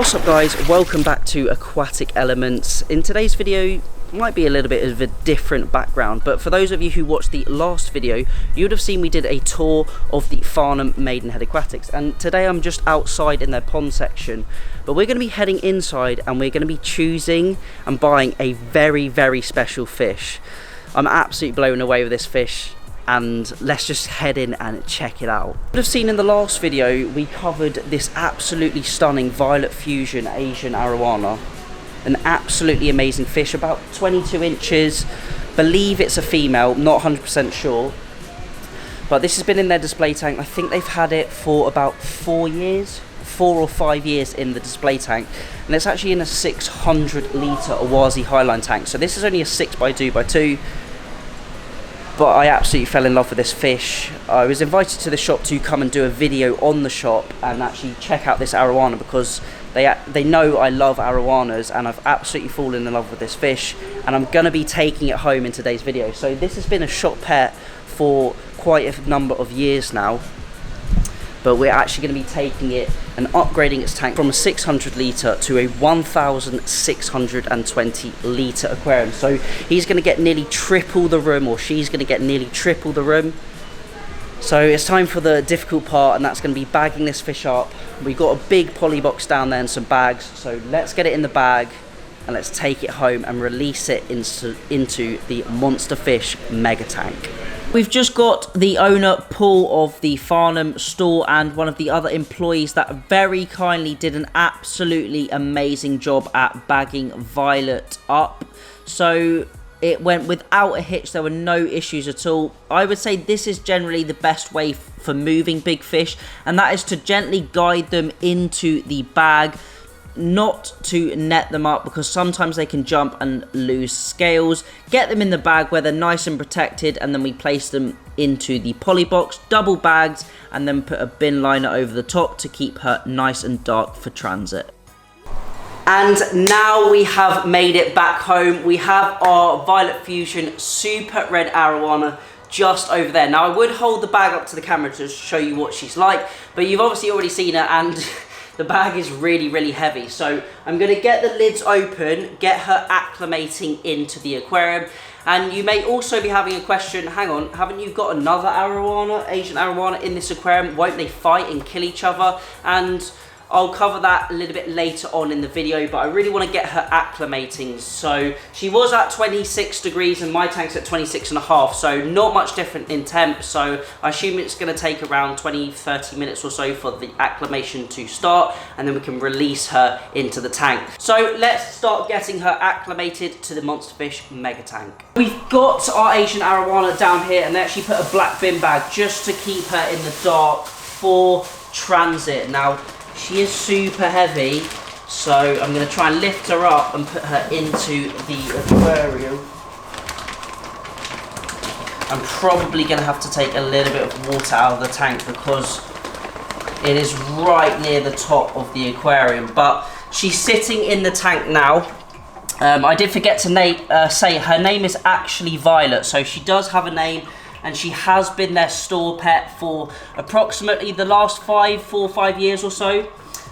What's up guys, welcome back to Aquatic Elements. In today's video, might be a little bit of a different background, but for those of you who watched the last video, you would have seen we did a tour of the Farnham Maidenhead Aquatics, and today I'm just outside in their pond section, but we're going to be heading inside and we're going to be choosing and buying a very special fish. I'm absolutely blown away with this fish, and let's just head in and check it out. You would have seen in the last video we covered this absolutely stunning Violet Fusion Asian arowana. An absolutely amazing fish, about 22 inches. Believe it's a female, not 100% sure. But this has been in their display tank. I think they've had it for about 4 or 5 years in the display tank. And it's actually in a 600 litre Awazi Highline tank. So this is only a 6x2x2. But I absolutely fell in love with this fish. I was invited to the shop to come and do a video on the shop and actually check out this arowana because they know I love arowanas, and I've absolutely fallen in love with this fish, and I'm going to be taking it home in today's video. So this has been a shop pet for quite a number of years now, but we're actually going to be taking it and upgrading its tank from a 600 litre to a 1620 litre aquarium. So he's going to get nearly triple the room, or she's going to get nearly triple the room. So it's time for the difficult part, and that's going to be bagging this fish up. We've got a big poly box down there and some bags, so let's get it in the bag and let's take it home and release it into the monster fish mega tank. We've just got the owner, Paul, of the Farnham store, and one of the other employees that very kindly did an absolutely amazing job at bagging Violet up. So it went without a hitch. There were no issues at all. I would say this is generally the best way for moving big fish, and that is to gently guide them into the bag, not to net them up, because sometimes they can jump and lose scales. Get them in the bag where they're nice and protected, and then we place them into the poly box, double bags, and then put a bin liner over the top to keep her nice and dark for transit. And now we have made it back home. We have our Violet Fusion Super Red Arowana just over there. Now I would hold the bag up to the camera to show you what she's like, but you've obviously already seen her, and the bag is really heavy. So I'm going to get the lids open, get her acclimating into the aquarium. And you may also be having a question, hang on, haven't you got another arowana, Asian arowana in this aquarium? Won't they fight and kill each other? And I'll cover that a little bit later on in the video, but I really want to get her acclimating. So she was at 26 degrees and my tank's at 26.5, so not much different in temp. So I assume it's going to take around 20-30 minutes or so for the acclimation to start, and then we can release her into the tank. So let's start getting her acclimated to the monster fish mega tank. We've got our Asian arowana down here, and they actually put a black bin bag just to keep her in the dark for transit. Now she is super heavy, so I'm going to try and lift her up and put her into the aquarium. I'm probably going to have to take a little bit of water out of the tank because it is right near the top of the aquarium, but she's sitting in the tank now. I did forget to say her name is actually Violet, so she does have a name, and she has been their store pet for approximately the last 4 or 5 years or so.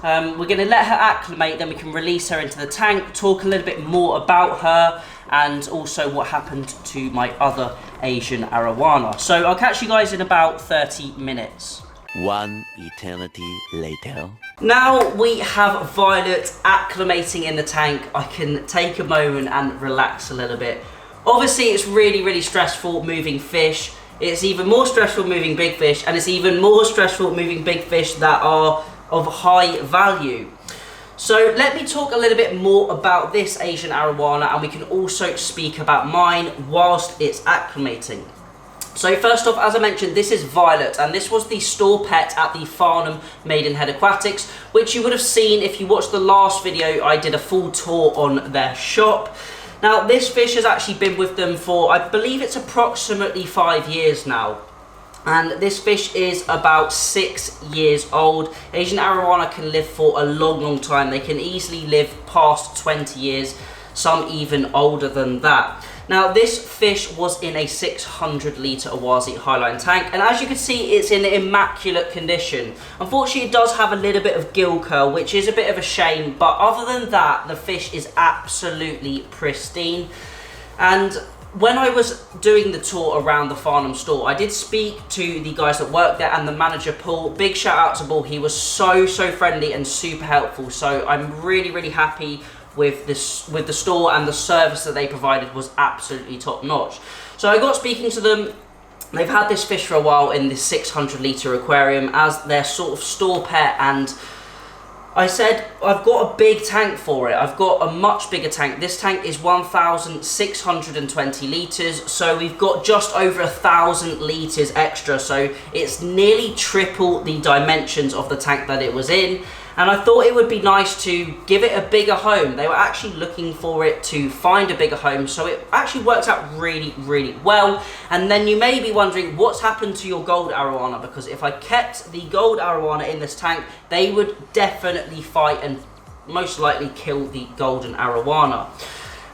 We're going to let her acclimate, then we can release her into the tank, talk a little bit more about her, and also what happened to my other Asian arowana. So I'll catch you guys in about 30 minutes. One eternity later. Now we have Violet acclimating in the tank, I can take a moment and relax a little bit. Obviously it's really stressful moving fish. It's even more stressful moving big fish, and it's even more stressful moving big fish that are of high value. So let me talk a little bit more about this Asian arowana, and we can also speak about mine whilst it's acclimating. So first off, as I mentioned, this is Violet, and this was the store pet at the Farnham Maidenhead Aquatics, which you would have seen if you watched the last video. I did a full tour on their shop. Now this fish has actually been with them for, I believe it's approximately 5 years now. And this fish is about 6 years old. Asian arowana can live for a long time. They can easily live past 20 years, some even older than that. Now this fish was in a 600 litre Awazi highline tank, and as you can see it's in immaculate condition. Unfortunately it does have a little bit of gill curl, which is a bit of a shame, but other than that the fish is absolutely pristine. And when I was doing the tour around the Farnham store, I did speak to the guys that work there and the manager Paul. Big shout out to Paul, he was so friendly and super helpful, so I'm really happy with the store, and the service that they provided was absolutely top notch. So I got speaking to them. They've had this fish for a while in this 600 litre aquarium as their sort of store pet, and I said, I've got a big tank for it. I've got a much bigger tank. This tank is 1,620 litres, so we've got just over 1,000 litres extra, so it's nearly triple the dimensions of the tank that it was in. And I thought it would be nice to give it a bigger home. They were actually looking for it to find a bigger home, so it actually worked out really well. And then you may be wondering what's happened to your gold arowana, because if I kept the gold arowana in this tank, they would definitely fight and most likely kill the golden arowana.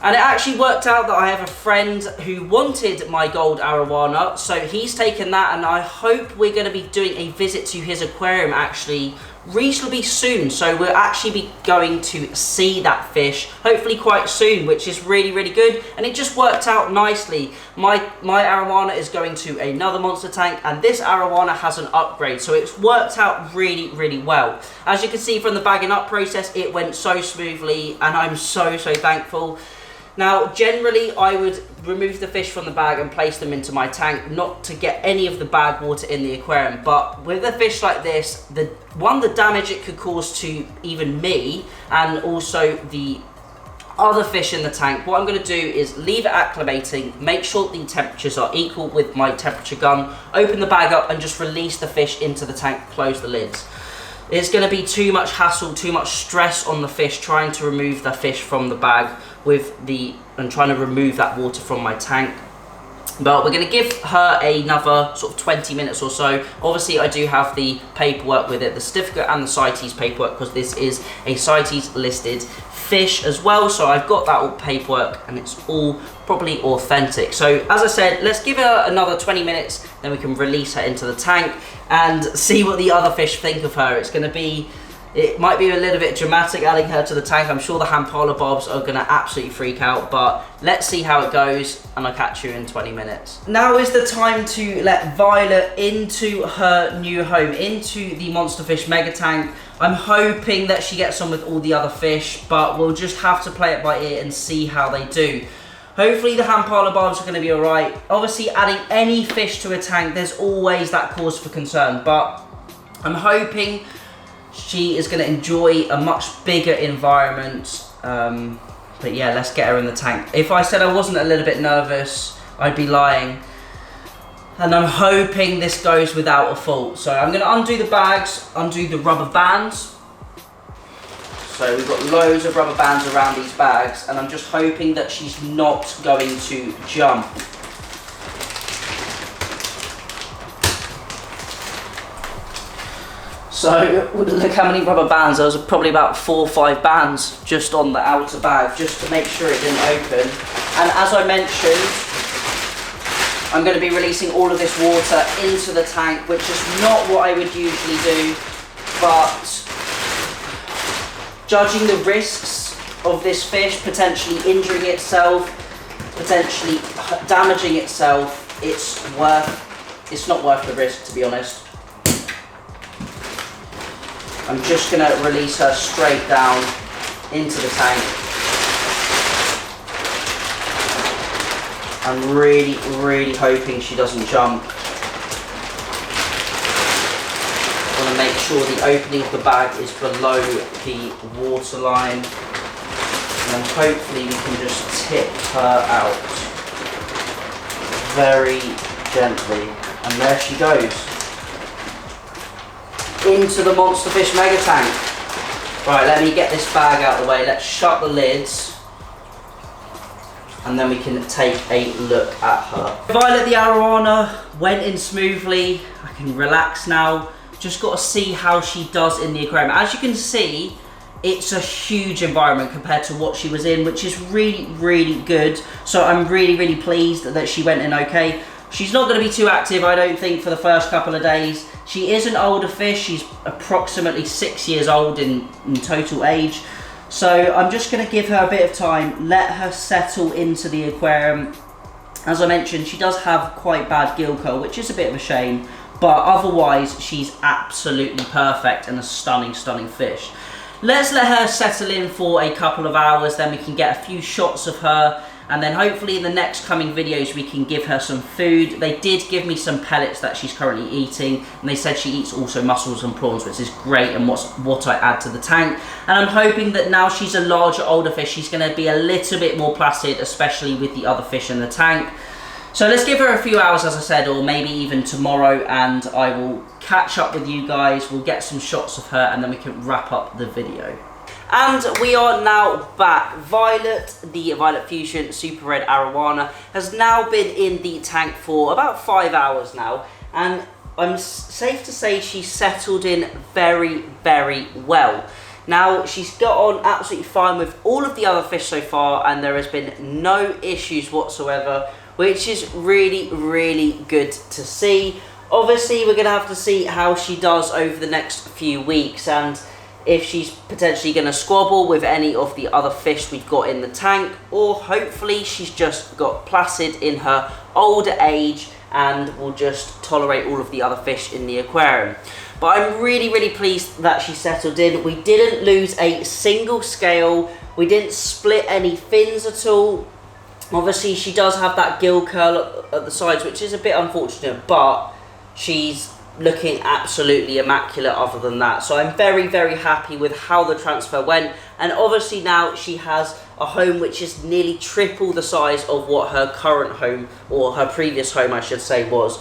And it actually worked out that I have a friend who wanted my gold arowana, so he's taken that, and I hope we're going to be doing a visit to his aquarium actually reasonably soon. So we'll actually be going to see that fish hopefully quite soon, which is really good, and it just worked out nicely. My arowana is going to another monster tank, and this arowana has an upgrade, so it's worked out really well. As you can see from the bagging up process, it went so smoothly, and I'm so thankful. Now, generally, I would remove the fish from the bag and place them into my tank, not to get any of the bag water in the aquarium. But with a fish like this, the damage it could cause to even me and also the other fish in the tank, what I'm going to do is leave it acclimating, make sure the temperatures are equal with my temperature gun, open the bag up and just release the fish into the tank, close the lids. It's going to be too much hassle, too much stress on the fish trying to remove the fish from the bag and trying to remove that water from my tank. But we're going to give her another sort of 20 minutes or so. Obviously I do have the paperwork with it, the certificate and the CITES paperwork, because this is a CITES listed fish as well, so I've got that all paperwork and it's all properly authentic. So as I said, let's give her another 20 minutes, then we can release her into the tank and see what the other fish think of her. It might be a little bit dramatic adding her to the tank. I'm sure the Hampala Bobs are going to absolutely freak out, but let's see how it goes, and I'll catch you in 20 minutes. Now is the time to let Violet into her new home, into the Monster Fish Mega Tank. I'm hoping that she gets on with all the other fish, but we'll just have to play it by ear and see how they do. Hopefully the Hampala Bobs are going to be alright. Obviously adding any fish to a tank, there's always that cause for concern, but I'm hoping she is going to enjoy a much bigger environment. But yeah, let's get her in the tank. If I said I wasn't a little bit nervous, I'd be lying. And I'm hoping this goes without a fault. So I'm going to undo the bags, undo the rubber bands. So we've got loads of rubber bands around these bags, and I'm just hoping that she's not going to jump. So look how many rubber bands. There was probably about 4 or 5 bands just on the outer bag, just to make sure it didn't open. And as I mentioned, I'm going to be releasing all of this water into the tank, which is not what I would usually do, but judging the risks of this fish potentially injuring itself, potentially damaging itself, it's not worth the risk, to be honest. I'm just going to release her straight down into the tank. I'm really hoping she doesn't jump. I want to make sure the opening of the bag is below the water line, and then hopefully we can just tip her out very gently, and there she goes into the Monster Fish Mega Tank. Right, let me get this bag out of the way. Let's shut the lids, and then we can take a look at her. Violet the arowana went in smoothly. I can relax now. Just got to see how she does in the aquarium. As you can see, it's a huge environment compared to what she was in, which is really, really good. So I'm really, really pleased that she went in okay. She's not going to be too active, I don't think, for the first couple of days. She is an older fish. She's approximately 6 years old in total age. So I'm just going to give her a bit of time, let her settle into the aquarium. As I mentioned, she does have quite bad gill curl, which is a bit of a shame. But otherwise, she's absolutely perfect and a stunning, stunning fish. Let's let her settle in for a couple of hours, then we can get a few shots of her, and then hopefully in the next coming videos we can give her some food. They did give me some pellets that she's currently eating, and they said she eats also mussels and prawns, which is great and what I add to the tank. And I'm hoping that now she's a larger, older fish, she's going to be a little bit more placid, especially with the other fish in the tank. So let's give her a few hours, as I said, or maybe even tomorrow, and I will catch up with you guys. We'll get some shots of her, and then we can wrap up the video. And we are now back. Violet, the Violet Fusion Super Red Arowana, has now been in the tank for about 5 hours now, and I'm safe to say she's settled in very, very well. Now, she's got on absolutely fine with all of the other fish so far, and there has been no issues whatsoever, which is really, really good to see. Obviously, we're going to have to see how she does over the next few weeks, and if she's potentially going to squabble with any of the other fish we've got in the tank, or hopefully she's just got placid in her older age and will just tolerate all of the other fish in the aquarium. But I'm really, really pleased that she settled in. We didn't lose a single scale. We didn't split any fins at all. Obviously, she does have that gill curl at the sides, which is a bit unfortunate, but she's looking absolutely immaculate other than that. So I'm very, very happy with how the transfer went. And obviously now she has a home which is nearly triple the size of what her current home, or her previous home I should say, was.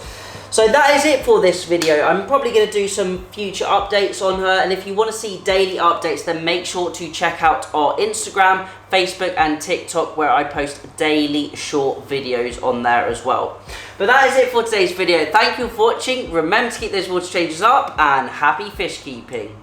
So that is it for this video. I'm probably going to do some future updates on her, and if you want to see daily updates, then make sure to check out our Instagram, Facebook and TikTok, where I post daily short videos on there as well. But that is it for today's video. Thank you for watching. Remember to keep those water changes up, and happy fish keeping.